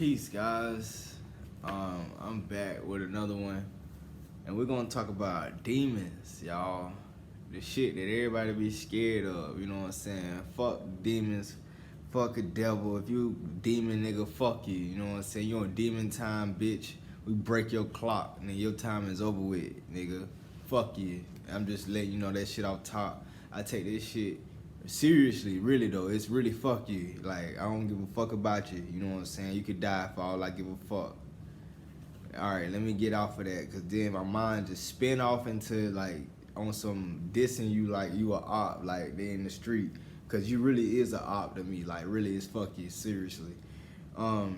Peace, guys. I'm back with another one, and we're gonna talk about demons, y'all. The shit that everybody be scared of. You know what I'm saying? Fuck demons. Fuck a devil. If you demon nigga, fuck you. You know what I'm saying? You on demon time, bitch. We break your clock, and then your time is over with, nigga. Fuck you. I'm just letting you know that shit off top. I take this shit seriously, really though. It's really fuck you. Like, I don't give a fuck about you. You know what I'm saying? You could die for all I give a fuck. Alright, let me get off of that, cause then my mind just spin off into like on some dissing you like you a op, like they in the street. Cause you really is a op to me. Like, really is fuck you, seriously. We're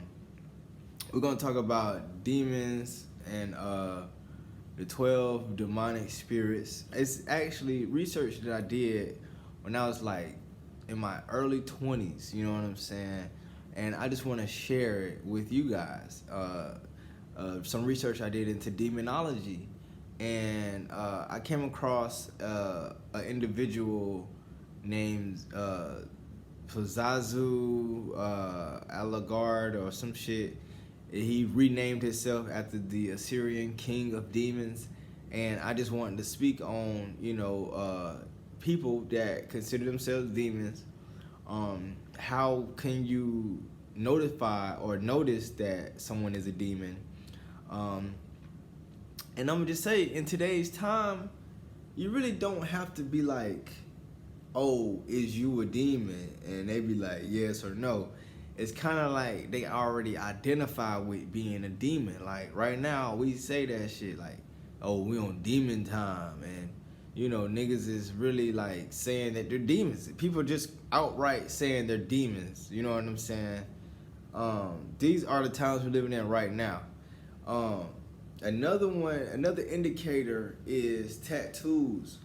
gonna talk about demons and the 12 demonic spirits. It's actually research that I did when I was like in my early 20s, you know what I'm saying? And I just want to share it with you guys. Some research I did into demonology, and I came across an individual named Pazazu Alagard or some shit. He renamed himself after the Assyrian king of demons, and I just wanted to speak on, people that consider themselves demons. How can you notify or notice that someone is a demon? And I'm gonna just say, in today's time, you really don't have to be like, oh, is you a demon? And they be like, yes or no. It's kind of like they already identify with being a demon. Like, right now, we say that shit like, oh, we on demon time. And, niggas is really like saying that they're demons. People just outright saying they're demons. You know what I'm saying? These are the times we're living in right now. Another indicator is tattoos.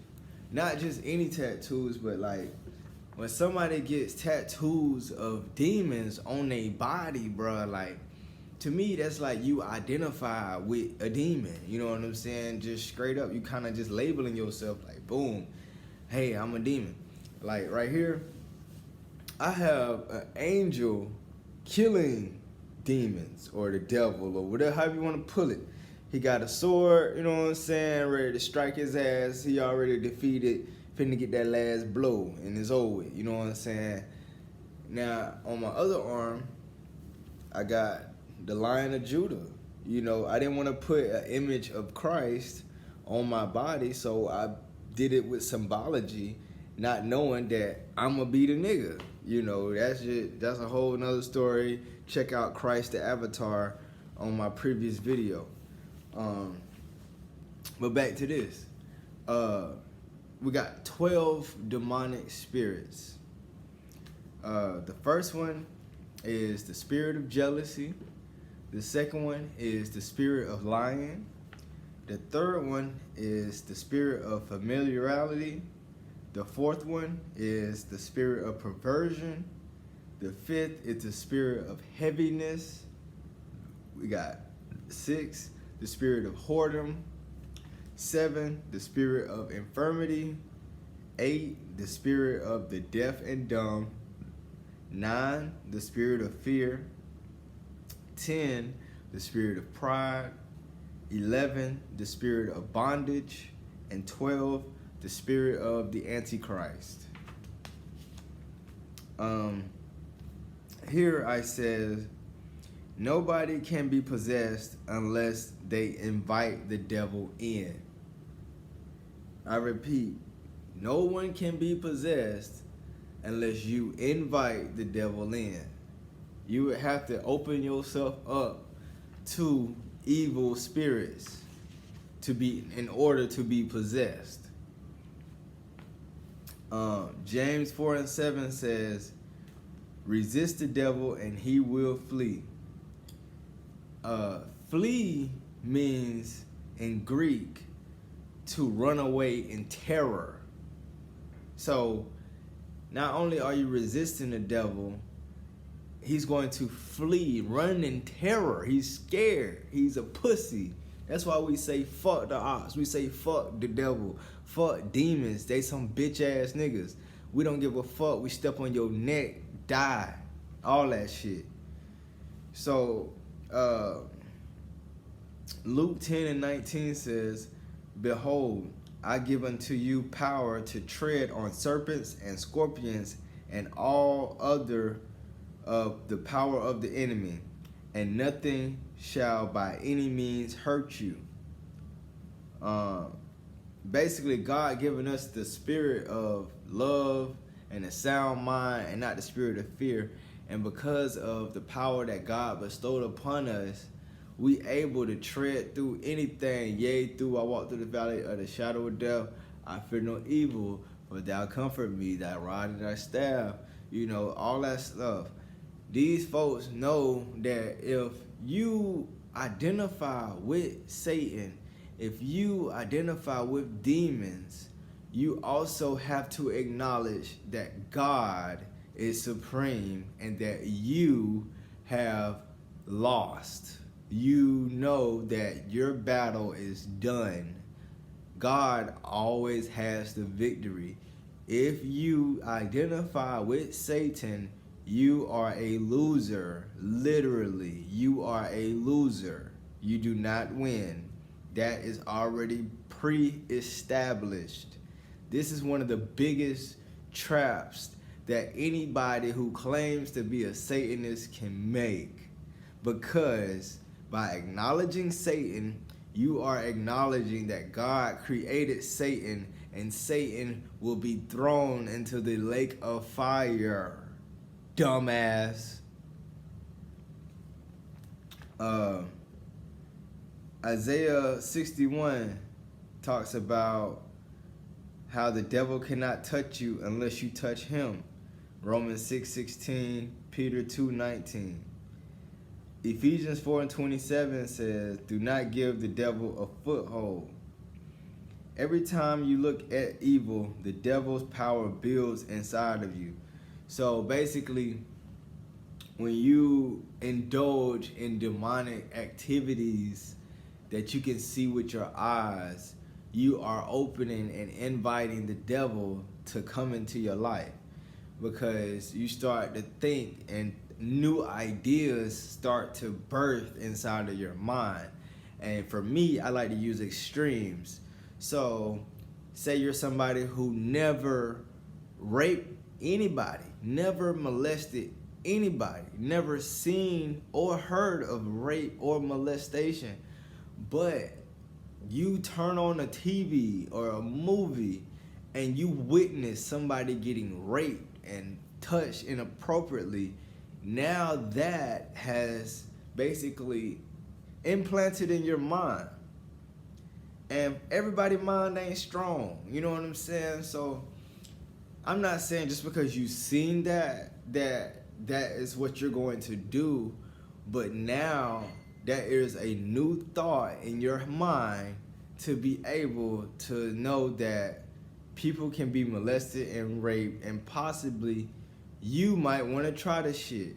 Not just any tattoos, but like when somebody gets tattoos of demons on their body, bruh, like, to me, that's like you identify with a demon. You know what I'm saying? Just straight up, you kind of just labeling yourself like, boom, hey, I'm a demon. Like right here, I have an angel killing demons or the devil or whatever, however you want to pull it. He got a sword, you know what I'm saying, ready to strike his ass. He already defeated, finna get that last blow and it's over with, you know what I'm saying? Now, on my other arm, I got the Lion of Judah. I didn't want to put an image of Christ on my body, so I did it with symbology, not knowing that I'm gonna be the nigga. That's a whole nother story. Check out Christ the Avatar on my previous video. But back to this. We got 12 demonic spirits. The first one is the spirit of jealousy. The second one is the spirit of lying. The third one is the spirit of familiarity. The fourth one is the spirit of perversion. The fifth is the spirit of heaviness. We got 6, the spirit of whoredom. 7, the spirit of infirmity. 8, the spirit of the deaf and dumb. 9, the spirit of fear. 10, the spirit of pride. 11, the spirit of bondage. And 12, the spirit of the Antichrist. Here I says, nobody can be possessed unless they invite the devil in. I repeat, no one can be possessed unless you invite the devil in. You would have to open yourself up to evil spirits in order to be possessed. James 4:7 says, resist the devil and he will flee. Flee means in Greek to run away in terror. So not only are you resisting the devil, he's going to flee, run in terror. He's scared. He's a pussy. That's why we say fuck the ops. We say fuck the devil. Fuck demons. They some bitch ass niggas. We don't give a fuck. We step on your neck, die. All that shit. So Luke 10:19 says, "Behold, I give unto you power to tread on serpents and scorpions and all other of the power of the enemy, and nothing shall by any means hurt you." Um, Basically, God giving us the spirit of love and a sound mind, and not the spirit of fear. And because of the power that God bestowed upon us, we able to tread through anything. Yea, through I walk through the valley of the shadow of death, I fear no evil, for thou comfort me, thy rod and thy staff, all that stuff. These folks know that if you identify with Satan, if you identify with demons, you also have to acknowledge that God is supreme and that you have lost. You know that your battle is done. God always has the victory. If you identify with Satan, you are a loser. Literally, you are a loser. You do not win. That is already pre-established. This is one of the biggest traps that anybody who claims to be a Satanist can make. Because by acknowledging Satan, you are acknowledging that God created Satan, and Satan will be thrown into the lake of fire. Dumbass. Isaiah 61 talks about how the devil cannot touch you unless you touch him. Romans 6:16, Peter 2:19. Ephesians 4:27 says, "Do not give the devil a foothold." Every time you look at evil, the devil's power builds inside of you. So basically, when you indulge in demonic activities that you can see with your eyes, you are opening and inviting the devil to come into your life, because you start to think and new ideas start to birth inside of your mind. And for me, I like to use extremes. So say you're somebody who never raped anybody, never molested anybody, never seen or heard of rape or molestation, but you turn on a TV or a movie and you witness somebody getting raped and touched inappropriately. Now that has basically implanted in your mind. And everybody's mind ain't strong. You know what I'm saying? So I'm not saying just because you've seen that is what you're going to do. But now there is a new thought in your mind to be able to know that people can be molested and raped, and possibly you might want to try this shit.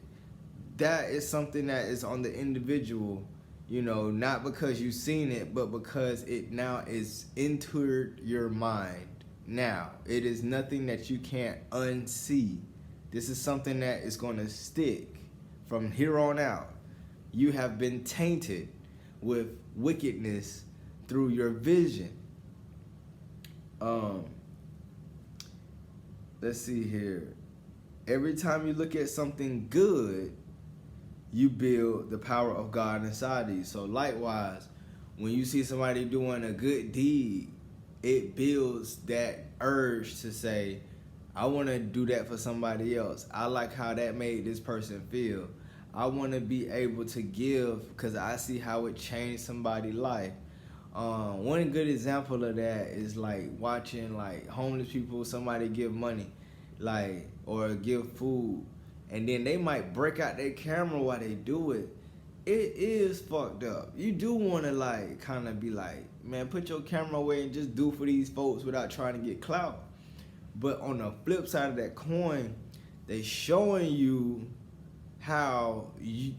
That is something that is on the individual, not because you've seen it, but because it now is entered your mind. Now, it is nothing that you can't unsee. This is something that is going to stick from here on out. You have been tainted with wickedness through your vision. Let's see here. Every time you look at something good, you build the power of God inside of you. So likewise, when you see somebody doing a good deed, it builds that urge to say, I want to do that for somebody else. I like how that made this person feel. I want to be able to give because I see how it changed somebody's life. One good example of that is like watching like homeless people, somebody give money, like, or give food, and then they might break out their camera while they do it. It is fucked up. You do want to like kind of be like, man, put your camera away and just do for these folks without trying to get clout. But on the flip side of that coin, they showing you how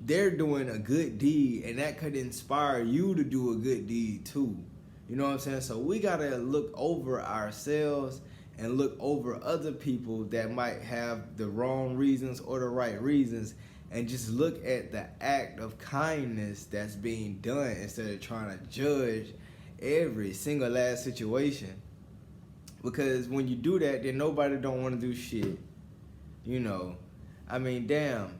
they're doing a good deed, and that could inspire you to do a good deed too. You know what I'm saying? So we gotta look over ourselves and look over other people that might have the wrong reasons or the right reasons, and just look at the act of kindness that's being done instead of trying to judge every single last situation. Because when you do that, then nobody don't want to do shit. You know, I mean, damn,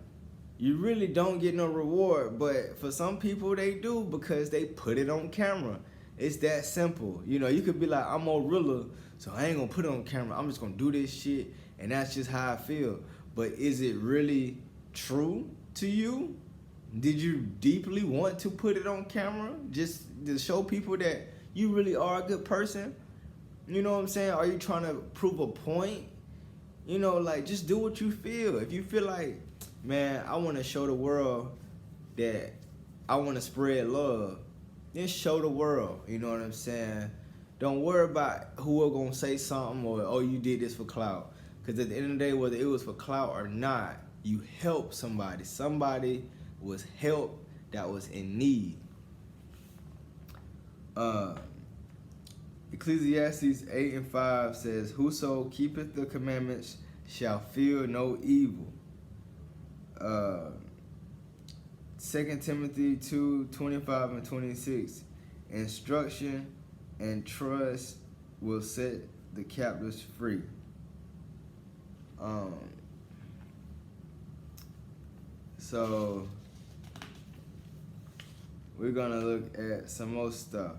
you really don't get no reward, but for some people they do because they put it on camera. It's that simple. You know, you could be like, I'm Orilla, so I ain't gonna put it on camera. I'm just gonna do this shit, and that's just how I feel. But is it really true to you? Did you deeply want to put it on camera just to show people that you really are a good person? You know what I'm saying? Are you trying to prove a point? You know, like, just do what you feel. If you feel like, man, I want to show the world that I want to spread love, then show the world. You know what I'm saying? Don't worry about who are going to say something or, oh, you did this for clout. Because at the end of the day, whether it was for clout or not, you helped somebody. Somebody was helped that was in need. Ecclesiastes 8:5 says, whoso keepeth the commandments shall fear no evil. 2 Timothy 2:25 and 26, instruction and trust will set the captives free. So we're gonna look at some more stuff.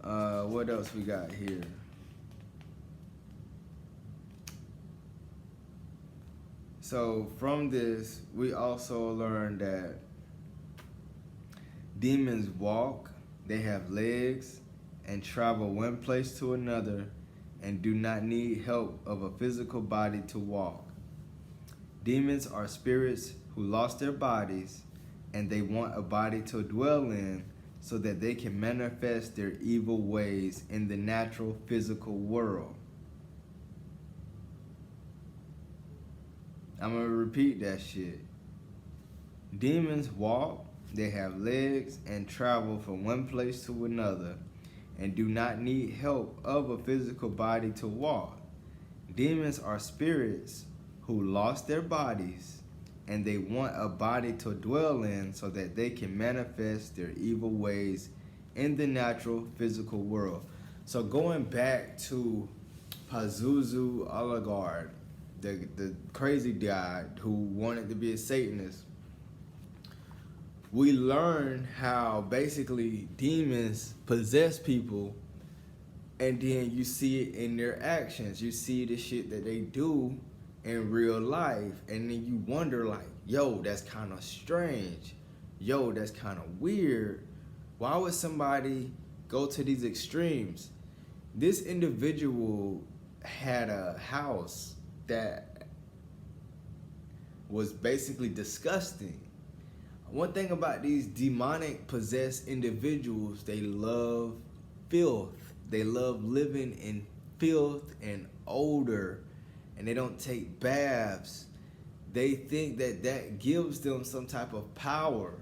What else we got here? So from this, we also learned that demons walk, they have legs, and travel one place to another, and do not need help of a physical body to walk. Demons are spirits who lost their bodies, and they want a body to dwell in so that they can manifest their evil ways in the natural physical world. I'm gonna repeat that shit. Demons walk, they have legs, and travel from one place to another, and do not need help of a physical body to walk. Demons are spirits who lost their bodies, and they want a body to dwell in so that they can manifest their evil ways in the natural physical world. So going back to Pazuzu Alagard, the crazy guy who wanted to be a Satanist, we learn how basically demons possess people, and then you see it in their actions. You see the shit that they do in real life, and then you wonder like, yo, that's kind of strange. Yo, that's kind of weird. Why would somebody go to these extremes? This individual had a house that was basically disgusting. One thing about these demonic possessed individuals, they love filth. They love living in filth and odor, and they don't take baths. They think that that gives them some type of power.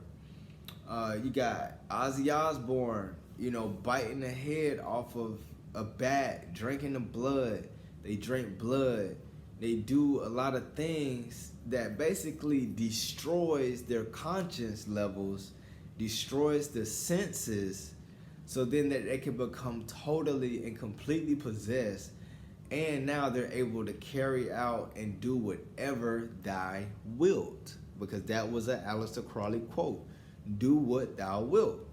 You got Ozzy Osbourne, you know, biting the head off of a bat, drinking the blood. They drink blood. They do a lot of things that basically destroys their conscience levels, destroys the senses, so then that they can become totally and completely possessed. And now they're able to carry out and do whatever thou wilt. Because that was an Aleister Crowley quote. Do what thou wilt.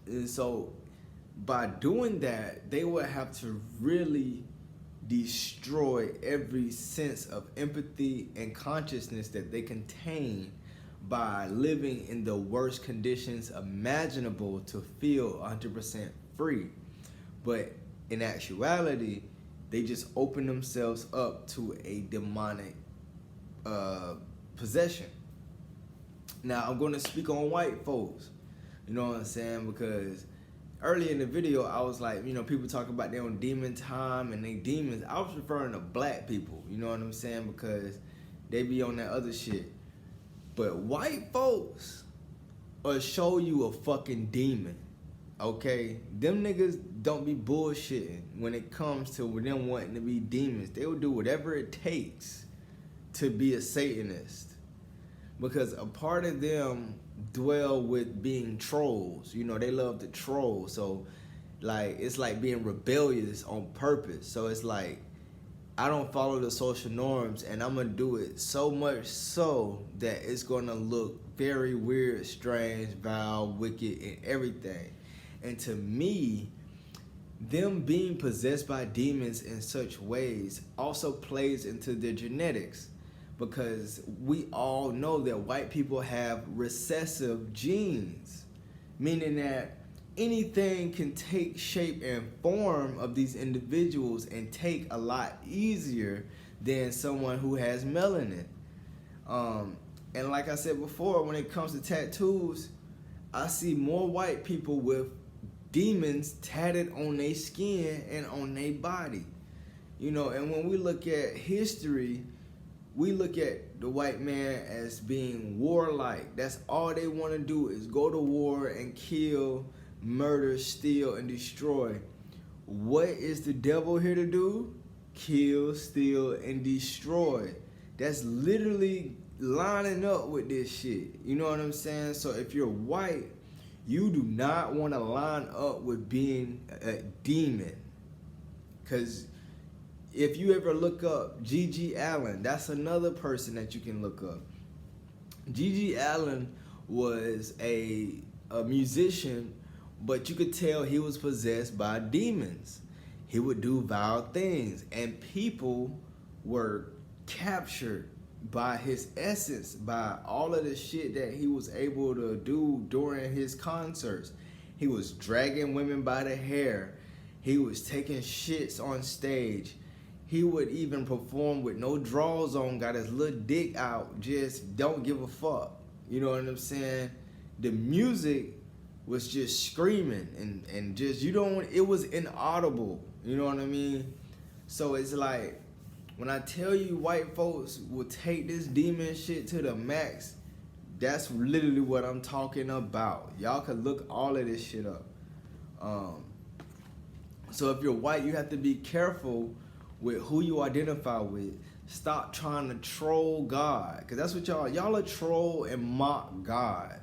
And so by doing that, they would have to really destroy every sense of empathy and consciousness that they contain by living in the worst conditions imaginable to feel 100% free. But in actuality, they just open themselves up to a demonic possession. Now, I'm going to speak on white folks, you know what I'm saying? Because early in the video, I was like, you know, people talk about their own demon time and they demons. I was referring to black people, you know what I'm saying? Because they be on that other shit. But white folks will show you a fucking demon, okay? Them niggas don't be bullshitting when it comes to them wanting to be demons. They will do whatever it takes to be a Satanist, because a part of them dwell with being trolls. You know, they love to troll. So, like, it's like being rebellious on purpose. So it's like, I don't follow the social norms, and I'm gonna do it so much so that it's gonna look very weird, strange, vile, wicked, and everything. And to me, them being possessed by demons in such ways also plays into their genetics, because we all know that white people have recessive genes, meaning that anything can take shape and form of these individuals and take a lot easier than someone who has melanin. And like I said before, when it comes to tattoos, I see more white people with demons tatted on their skin and on their body. You know, and when we look at history, we look at the white man as being warlike. That's all they want to do is go to war and kill, murder, steal, and destroy. What is the devil here to do? Kill, steal, and destroy. That's literally lining up with this shit. You know what I'm saying? So if you're white, you do not want to line up with being a demon. Because if you ever look up G.G. Allin, that's another person that you can look up. G.G. Allin was a musician, but you could tell he was possessed by demons. He would do vile things, and people were captured by his essence, by all of the shit that he was able to do during his concerts. He was dragging women by the hair. He was taking shits on stage. He would even perform with no drawers on, got his little dick out, just don't give a fuck. You know what I'm saying? The music was just screaming and just, it was inaudible. You know what I mean? So it's like, when I tell you white folks will take this demon shit to the max, that's literally what I'm talking about. Y'all can look all of this shit up. So if you're white, you have to be careful with who you identify with. Stop trying to troll God, because that's what y'all are troll and mock God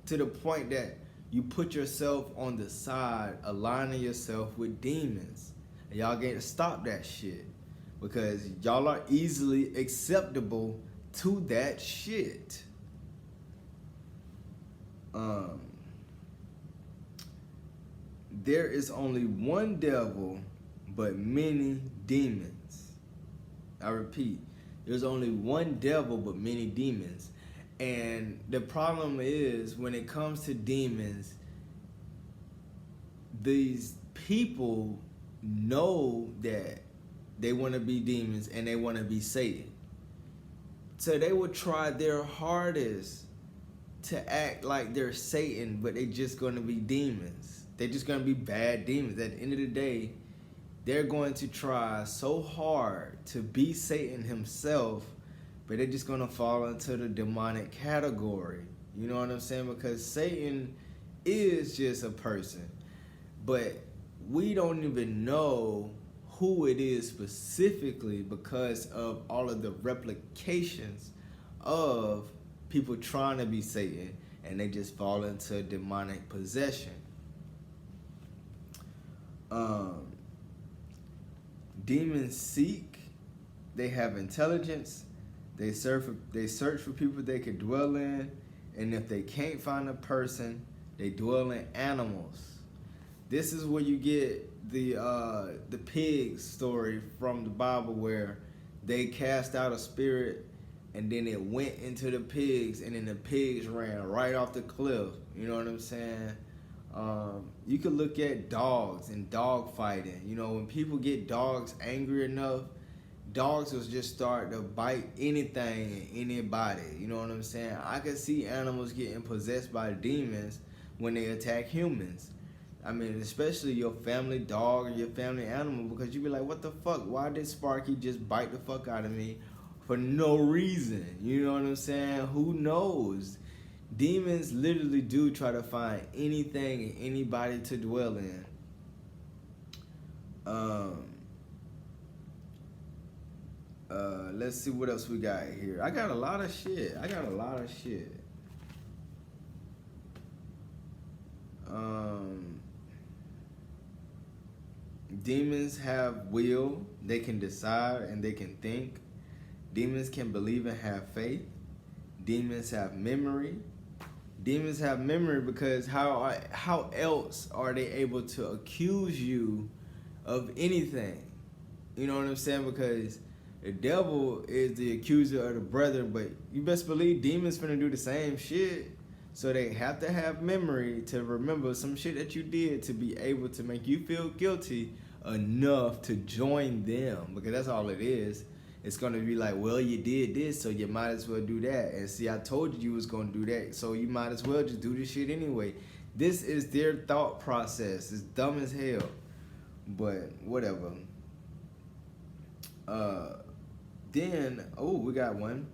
to the point that you put yourself on the side, aligning yourself with demons. And y'all got to stop that shit, because y'all are easily acceptable to that shit. There is only one devil, but many demons. I repeat, there's only one devil, but many demons. And the problem is, when it comes to demons, these people know that they want to be demons and they want to be Satan. So they will try their hardest to act like they're Satan, but they just going to be demons. They're just going to be bad demons. At the end of the day, they're going to try so hard to be Satan himself, but they're just going to fall into the demonic category. You know what I'm saying? Because Satan is just a person, but we don't even know who it is specifically because of all of the replications of people trying to be Satan, and they just fall into demonic possession. Demons seek, they have intelligence, they search for people they can dwell in, and if they can't find a person, they dwell in animals. This is where you get the pig story from the Bible, where they cast out a spirit and then it went into the pigs, and then the pigs ran right off the cliff. You know what I'm saying? You could look at dogs and dog fighting. You know, when people get dogs angry enough, dogs will just start to bite anything and anybody. You know what I'm saying? I could see animals getting possessed by demons when they attack humans. I mean, especially your family dog or your family animal, because you be like, what the fuck? Why did Sparky just bite the fuck out of me for no reason? You know what I'm saying? Who knows? Demons literally do try to find anything and anybody to dwell in. Let's see what else we got here. I got a lot of shit. Demons have will. They can decide and they can think. Demons can believe and have faith. Demons have memory. Demons have memory because how else are they able to accuse you of anything? You know what I'm saying? Because the devil is the accuser of the brethren, but you best believe demons finna do the same shit. So they have to have memory to remember some shit that you did to be able to make you feel guilty enough to join them. Because that's all it is. It's going to be like, well, you did this, so you might as well do that. And see, I told you was going to do that, so you might as well just do this shit anyway. This is their thought process. It's dumb as hell. But whatever. Then, we got one.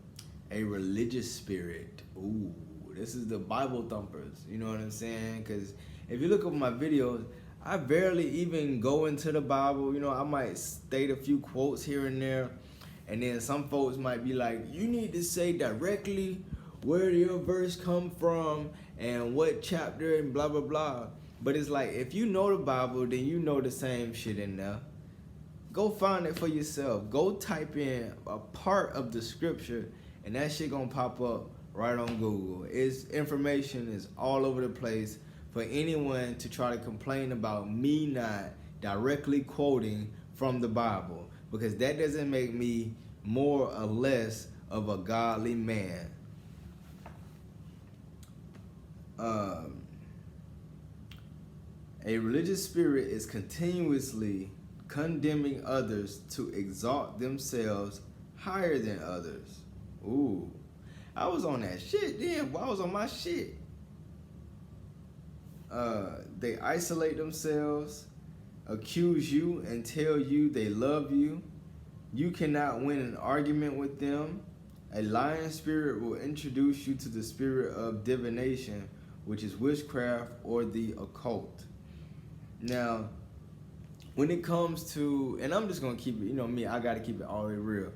A religious spirit. Ooh, this is the Bible thumpers. You know what I'm saying? Because if you look up my videos, I barely even go into the Bible. You know, I might state a few quotes here and there. And then some folks might be like, you need to say directly where your verse come from and what chapter and blah, blah, blah. But it's like, if you know the Bible, then you know the same shit in there. Go find it for yourself. Go type in a part of the scripture and that shit gonna pop up right on Google. Its information is all over the place for anyone to try to complain about me not directly quoting from the Bible. Because that doesn't make me more or less of a godly man. A religious spirit is continuously condemning others to exalt themselves higher than others. Ooh, I was on that shit then. I was on my shit. They isolate themselves, accuse you and tell you they love you. You cannot win an argument with them. A lying spirit will introduce you to the spirit of divination, which is witchcraft or the occult. Now, when it comes to, and I'm just going to keep it, you know me, I got to keep it all the way real.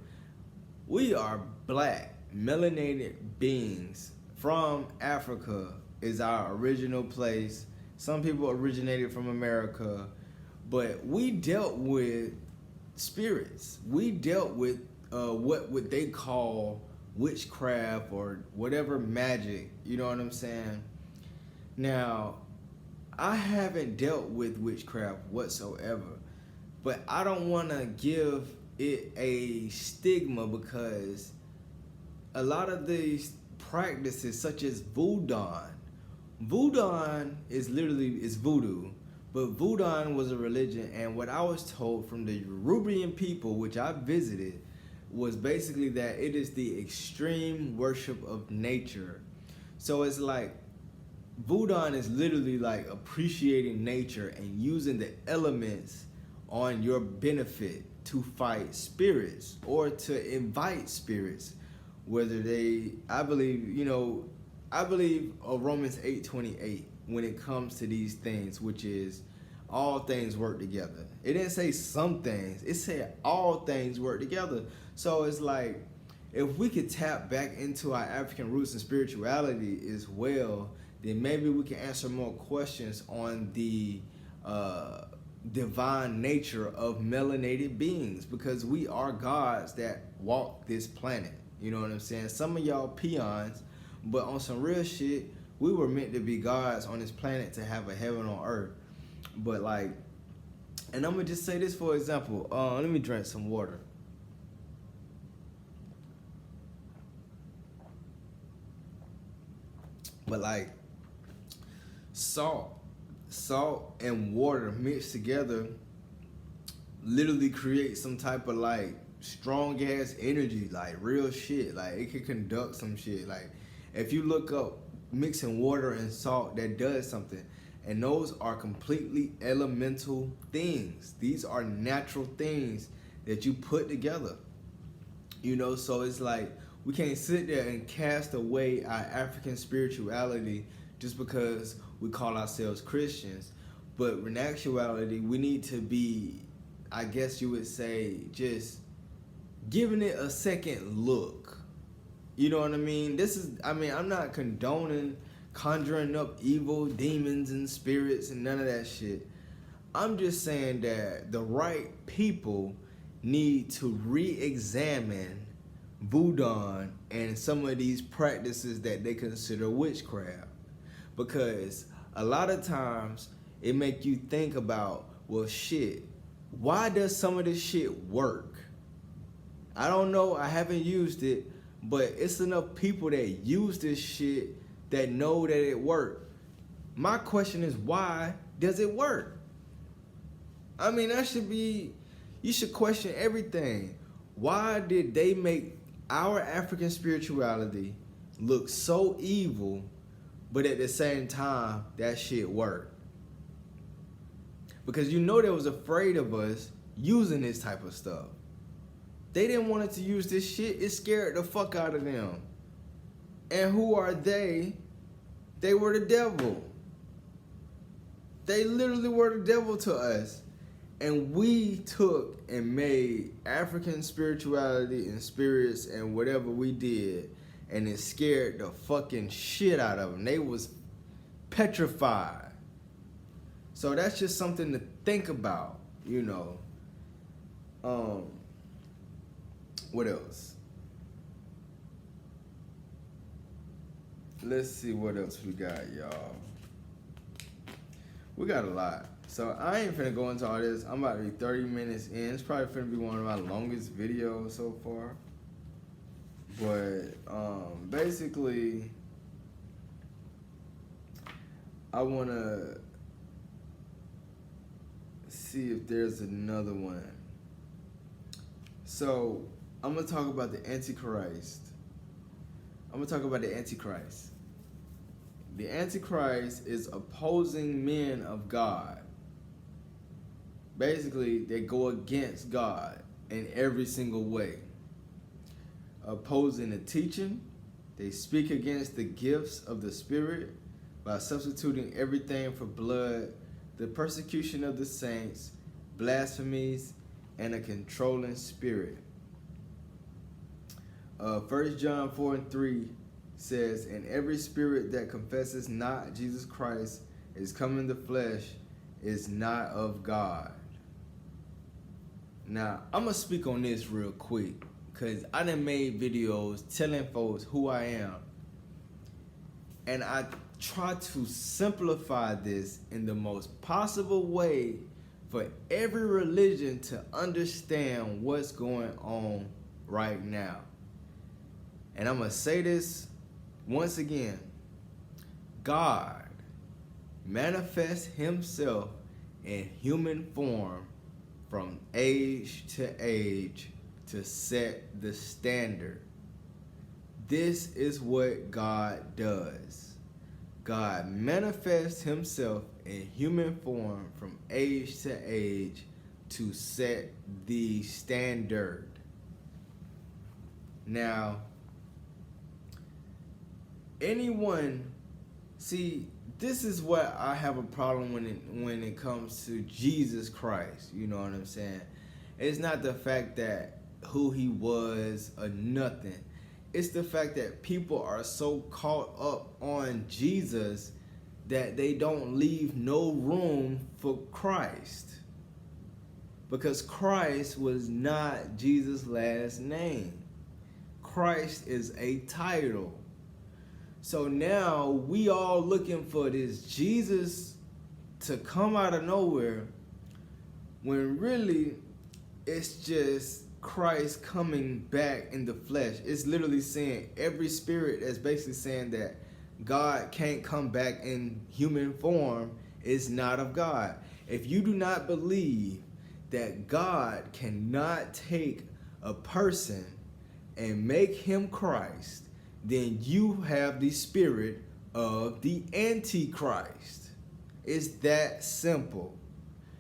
We are black, melanated beings from Africa is our original place. Some people originated from America. But we dealt with spirits. We dealt with what they call witchcraft or whatever magic. You know what I'm saying? Now, I haven't dealt with witchcraft whatsoever. But I don't want to give it a stigma because a lot of these practices such as voodoo. Voodoo is voodoo. But voodoo was a religion, and what I was told from the Yoruban people, which I visited, was basically that it is the extreme worship of nature. So it's like, voodoo is literally like appreciating nature and using the elements on your benefit to fight spirits or to invite spirits. Whether I believe Romans 8:28 when it comes to these things, which is all things work together. It didn't say some things, it said all things work together. So it's like, if we could tap back into our African roots and spirituality as well, then maybe we can answer more questions on the divine nature of melanated beings, because we are gods that walk this planet. You know what I'm saying? Some of y'all peons, but on some real shit, we were meant to be gods on this planet to have a heaven on earth. But like, and I'm gonna just say this for example. Let me drink some water. But like, salt and water mixed together literally create some type of like strong ass energy, like real shit. Like it can conduct some shit. Like if you look up mixing water and salt, that does something. And those are completely elemental things. These are natural things that you put together. You know, so it's like we can't sit there and cast away our African spirituality just because we call ourselves Christians. But in actuality, we need to be, I guess you would say, just giving it a second look. You know what I mean? I'm not condoning conjuring up evil demons and spirits and none of that shit. I'm just saying that the right people need to re-examine voodoo and some of these practices that they consider witchcraft. Because a lot of times it make you think about, well, shit, why does some of this shit work? I don't know, I haven't used it, but it's enough people that use this shit that know that it works. My question is, why does it work? I mean, you should question everything. Why did they make our African spirituality look so evil, but at the same time, that shit worked? Because you know they was afraid of us using this type of stuff. They didn't want us to use this shit. It scared the fuck out of them. And who are they? They were the devil. They literally were the devil to us. And we took and made African spirituality and spirits and whatever we did, and it scared the fucking shit out of them. They was petrified. So that's just something to think about, you know. What else? Let's see what else we got, y'all. We got a lot. So I ain't finna go into all this. I'm about to be 30 minutes in. It's probably finna be one of my longest videos so far. But basically, I wanna see if there's another one. So I'm gonna talk about the Antichrist. The Antichrist is opposing men of God. Basically, they go against God in every single way. Opposing the teaching, they speak against the gifts of the Spirit by substituting everything for blood, the persecution of the saints, blasphemies, and a controlling spirit. 1 John 4:3 says, and every spirit that confesses not Jesus Christ is come in the flesh is not of God. Now, I'm going to speak on this real quick because I done made videos telling folks who I am. And I try to simplify this in the most possible way for every religion to understand what's going on right now. And I'm going to say this once again. God manifests himself in human form from age to age to set the standard. This is what God does. God manifests himself in human form from age to age to set the standard. Now, this is what I have a problem when it comes to Jesus Christ. You know what I'm saying? It's not the fact that who he was or nothing. It's the fact that people are so caught up on Jesus that they don't leave no room for Christ. Because Christ was not Jesus' last name. Christ is a title. So now we all looking for this Jesus to come out of nowhere when really it's just Christ coming back in the flesh. It's literally saying every spirit that's basically saying that God can't come back in human form is not of God. If you do not believe that God cannot take a person and make him Christ, then you have the spirit of the Antichrist. It's that simple.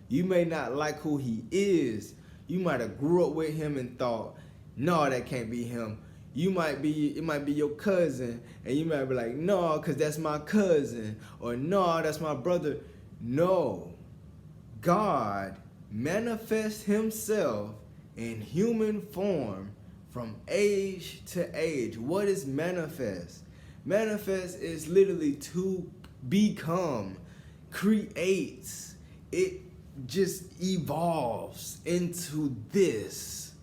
You may not like who he is. You might have grew up with him and thought, no, that can't be him. It might be your cousin, and you might be like, no, because that's my cousin, or no, that's my brother. No. God manifests himself in human form from age to age. What is manifest? Manifest is literally to become, creates. It just evolves into this.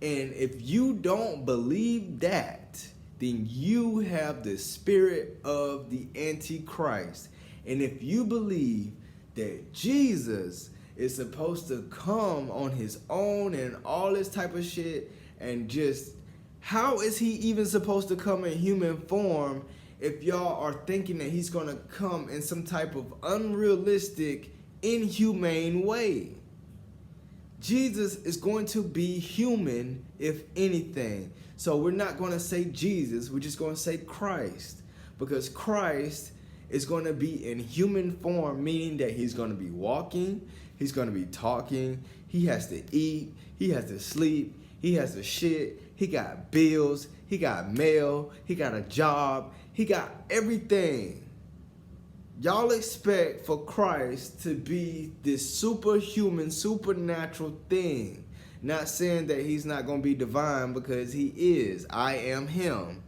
And if you don't believe that, then you have the spirit of the Antichrist. And if you believe that Jesus is supposed to come on his own and all this type of shit, and just, how is he even supposed to come in human form if y'all are thinking that he's gonna come in some type of unrealistic, inhumane way? Jesus is going to be human, if anything. So we're not going to say Jesus, we're just going to say Christ. Because Christ is going to be in human form, meaning that he's going to be walking, he's going to be talking, he has to eat, he has to sleep, he has to shit, he got bills, he got mail, he got a job, he got everything. Y'all expect for Christ to be this superhuman, supernatural thing. Not saying that he's not going to be divine, because he is. I am him.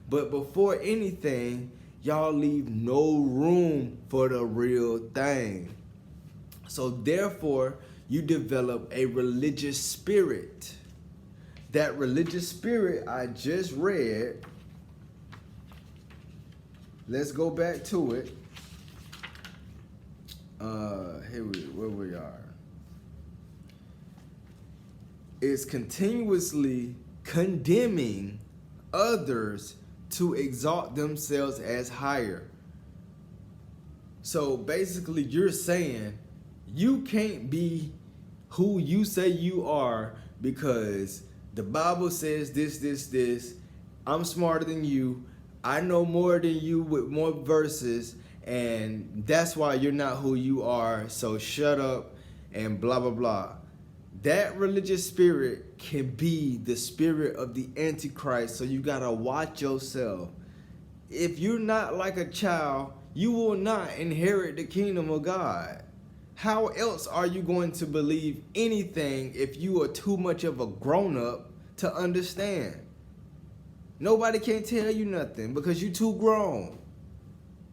But before anything, y'all leave no room for the real thing. So therefore, you develop a religious spirit. That religious spirit I just read, let's go back to it. Where we are. Is continuously condemning others to exalt themselves as higher. So basically you're saying you can't be who you say you are because the Bible says this. I'm smarter than you. I know more than you with more verses. And that's why you're not who you are, so shut up and blah, blah, blah. That religious spirit can be the spirit of the Antichrist, so you gotta watch yourself. If you're not like a child, you will not inherit the kingdom of God. How else are you going to believe anything if you are too much of a grown-up to understand? Nobody can tell you nothing because you're too grown.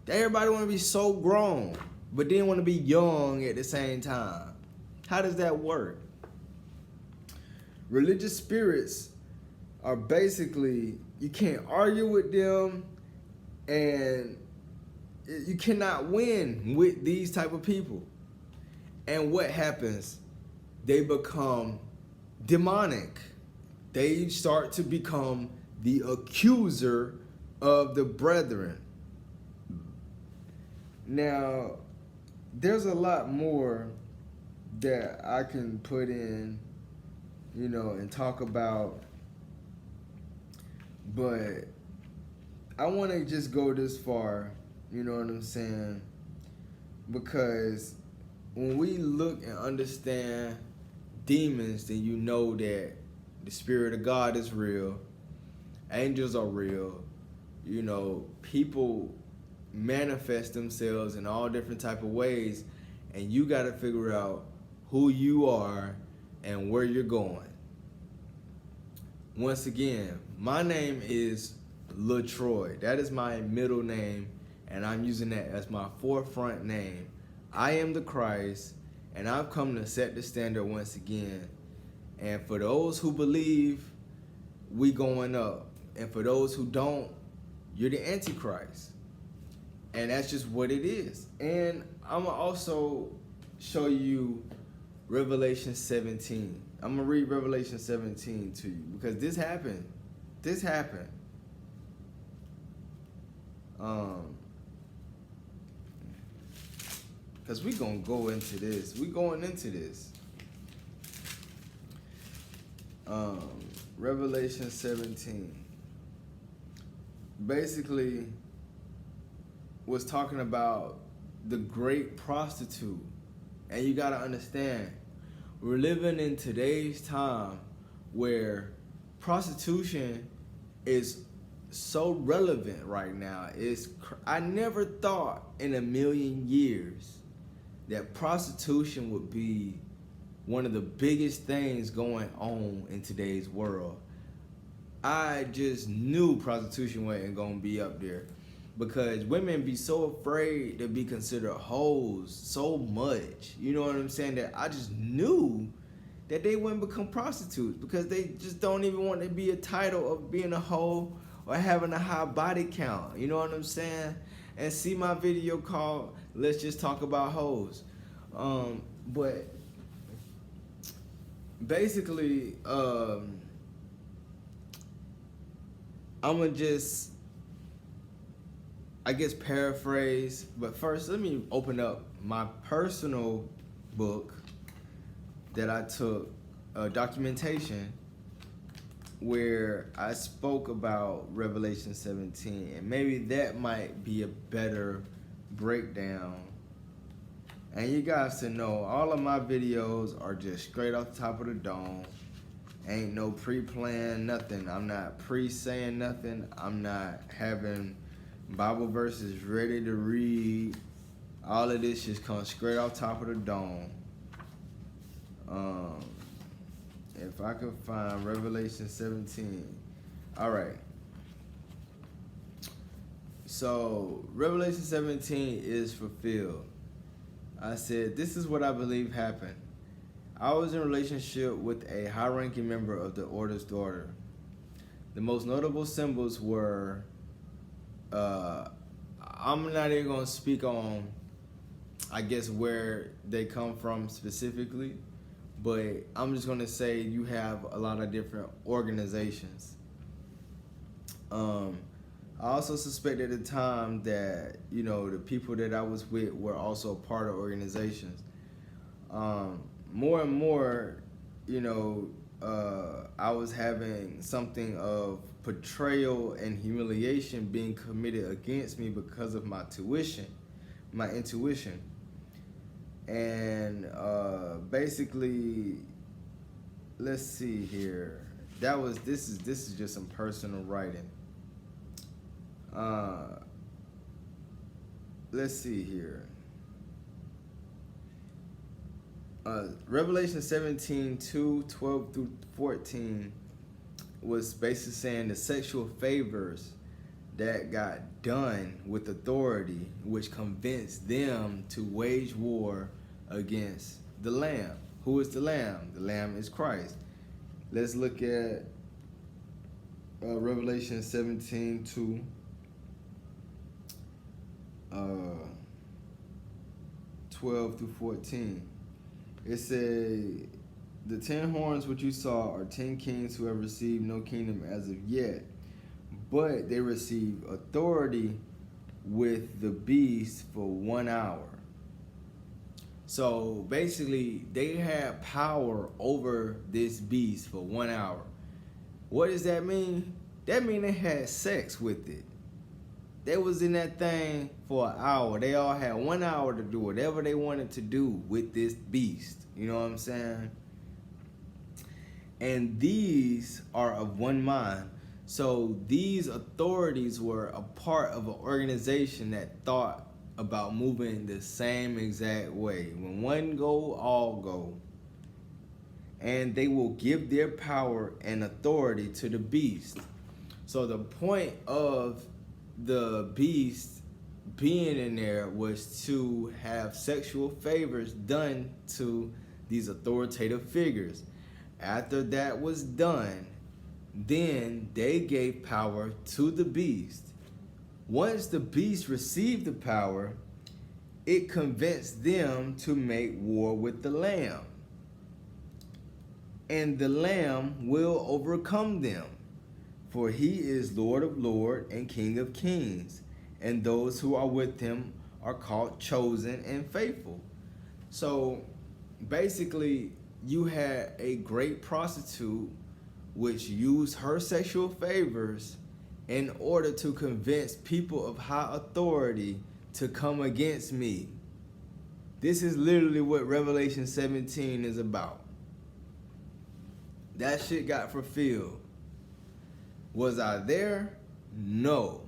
Everybody want to be so grown, but then want to be young at the same time. How does that work? Religious spirits are basically, you can't argue with them, and you cannot win with these type of people. And what happens? They become demonic. They start to become the accuser of the brethren. Now, there's a lot more that I can put in, and talk about, but I want to just go this far, you know what I'm saying? Because when we look and understand demons, then you know that the Spirit of God is real, angels are real, people manifest themselves in all different type of ways, and you got to figure out who you are and where you're going. Once again, my name is LaTroy. That is my middle name, and I'm using that as my forefront name. I am the Christ, and I've come to set the standard once again. And for those who believe, we going up, and for those who don't, you're the Antichrist. And that's just what it is. And I'm going to also show you Revelation 17. I'm going to read Revelation 17 to you because this happened. This happened. Because we're going to go into this. We're going into this. Revelation 17. Basically was talking about the great prostitute. And you got to understand, we're living in today's time where prostitution is so relevant right now. I never thought in a million years that prostitution would be one of the biggest things going on in today's world. I just knew prostitution wasn't gonna be up there because women be so afraid to be considered hoes so much. You know what I'm saying? That I just knew that they wouldn't become prostitutes because they just don't even want to be a title of being a hoe or having a high body count. You know what I'm saying? And see my video called "Let's Just Talk About Hoes." But basically, I'm gonna just, I guess, paraphrase. But first, let me open up my personal book that I took, documentation, where I spoke about Revelation 17, and maybe that might be a better breakdown. And you guys to know, all of my videos are just straight off the top of the dome. Ain't no pre-plan, nothing. I'm not pre-saying nothing. I'm not having Bible verses ready to read. All of this just comes straight off top of the dome. If I could find Revelation 17. All right. So Revelation 17 is fulfilled. I said, this is what I believe happened. I was in a relationship with a high-ranking member of the Order's daughter. The most notable symbols were, I'm not even going to speak on, I guess, where they come from specifically, but I'm just going to say you have a lot of different organizations. I also suspect at the time that, you know, the people that I was with were also part of organizations. More and more, you know, I was having something of betrayal and humiliation being committed against me because of my intuition. And basically, let's see here. This is just some personal writing. Let's see here. Revelation 17, 2, 12 through 14 was basically saying the sexual favors that got done with authority, which convinced them to wage war against the Lamb. Who is the Lamb? The Lamb is Christ. Let's look at Revelation 17, 2. 12 through 14. It said, the 10 horns which you saw are 10 kings who have received no kingdom as of yet, but they receive authority with the beast for 1 hour. So basically, they had power over this beast for 1 hour. What does that mean? That means they had sex with it. They was in that thing for an hour. They all had 1 hour to do whatever they wanted to do with this beast. You know what I'm saying? And these are of one mind. So these authorities were a part of an organization that thought about moving the same exact way. When one go, all go. And they will give their power and authority to the beast. So the point of the beast being in there was to have sexual favors done to these authoritative figures. After that was done, then they gave power to the beast. Once the beast received the power, it convinced them to make war with the Lamb. And the Lamb will overcome them, for he is Lord of lords and King of kings, and those who are with him are called chosen and faithful. So basically, you had a great prostitute which used her sexual favors in order to convince people of high authority to come against me. This is literally what Revelation 17 is about. That shit got fulfilled. Was I there? No.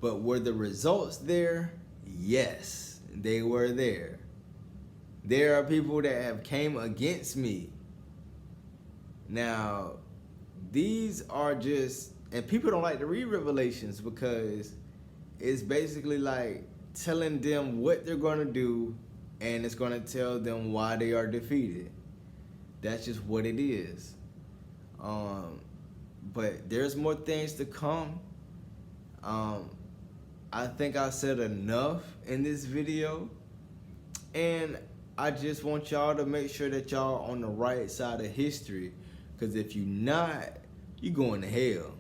But were the results there? Yes, they were there. There are people that have came against me. Now, these are just, and people don't like to read Revelations because it's basically like telling them what they're going to do, and it's going to tell them why they are defeated. That's just what it is. But there's more things to come. I think I said enough in this video, and I just want y'all to make sure that y'all on the right side of history, because if you're not, you're going to hell.